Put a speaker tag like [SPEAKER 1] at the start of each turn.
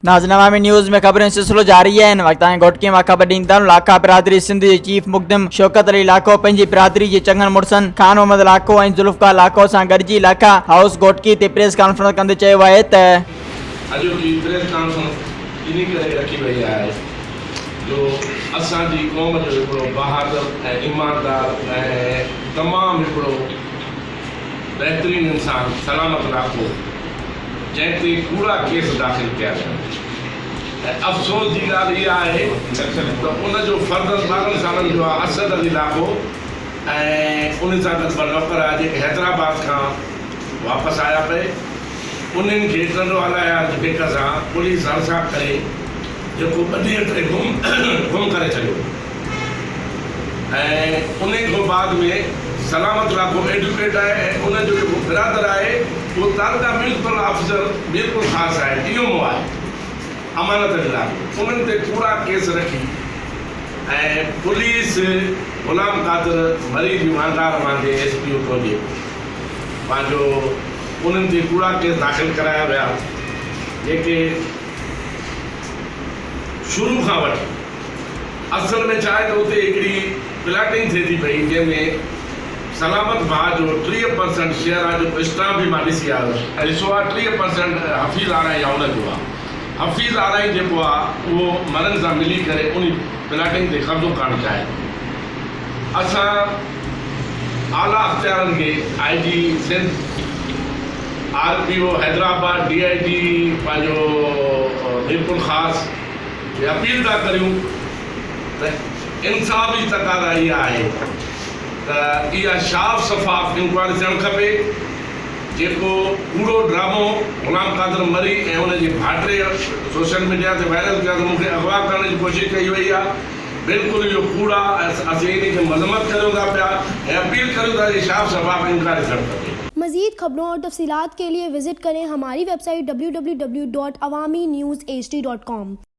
[SPEAKER 1] नाज़रीन अवामी न्यूज़ में खबरें सिलसिलो जारी है। वक्त घोटकी में खबर ॾींदा लाखा बिरादरी सिंध जे चीफ मुक़दम शौकत अली लाखो पंहिंजी बिरादरी जे चङनि मुड़सनि खान मोहम्मद लाखो ऐं जुल्फकार लाखो सां गॾिजी लाखा हाउस घोटकी ते प्रेस कॉन्फ्रेंस कंदे चयो आहे त
[SPEAKER 2] अॼोकी प्रेस कॉन्फ्रेंस इन करे रखी वई आहे जो असांजी क़ौम जो हिकिड़ो बहादुर ऐं ईमानदार ऐं तमामु हिकिड़ो बहितरीनु इंसान सलामत लाखो जंहिं ते कूड़ा केस दाख़िल कया ऐं अफ़सोस जी ॻाल्हि इहा आहे त उनजो फर्दन 12 सालनि जो आहे असद अली लाखो ऐं उन सां गॾु ॿ नौकर आहे जेके हैदराबाद खां वापसि आया पए उन्हनि खे टंडो हलाया जेक सां पुलिस हरसा करे जेको 2 ॾींहं ते गुम करे छॾियो ऐं उन खां बाद में सलामत लाखो एडवोकेट आहे ऐं उनजो जेको बिरादर आहे उहो तालुका म्यूनिसिपल ऑफिसर बिल्कुलु ख़ासि आहे टीओमओ आहे अमानत जे लाइ उन्हनि ते कूड़ा केस रखी ऐं पुलिस ग़ुलाम कादिर मरी जी वांगार मांगे एसपीओ कोन्हे पंहिंजो उन्हनि ते कूड़ा केस दाख़िल कराया विया जेके शुरू खां वठी असल में छा आहे त उते हिकिड़ी प्लाटिंग थिए थी पई जंहिंमें सलामत भाउ जो 30% शेयर आहे जो स्टाम्प बि मां ॾिसी आयो ऐं ॾिसो आहे 30% हफ़ीज़ आराई आहे उनजो आहे हफ़ीज़ आराई जेको आहे उहो मरनि सां मिली करे उन प्लाटिंग ते कब्ज़ो करणु चाहे असां आला अख़्तियारनि खे IG Sindh RPO Hyderabad DIG पंहिंजो बिल्कुलु ख़ासि अपील था करियूं त इंसाफ़ जी तक़ाज़ा इहा आहे त इहा साफ़ शफ़ाफ़ इंक्वायरी थियणु खपे जेको कूड़ो ड्रामो ग़ुलाम कादिर मरी ऐं उनजे भाइटे सोशल मीडिया ते वायरल कया त मूंखे अगवा करण जी कोशिशि कई वई आहे बिल्कुलु इहो कूड़ा असीं इन खे मज़म्मत करियूं था पिया ऐं अपील करियूं था कि साफ़ शफ़ाफ़ इंक्वायरी थियणु खपे।
[SPEAKER 3] मज़ीद खबरों और तफसीलात के लिए विजिट करें हमारी वेबसाइट www.awamiNewsHD.com।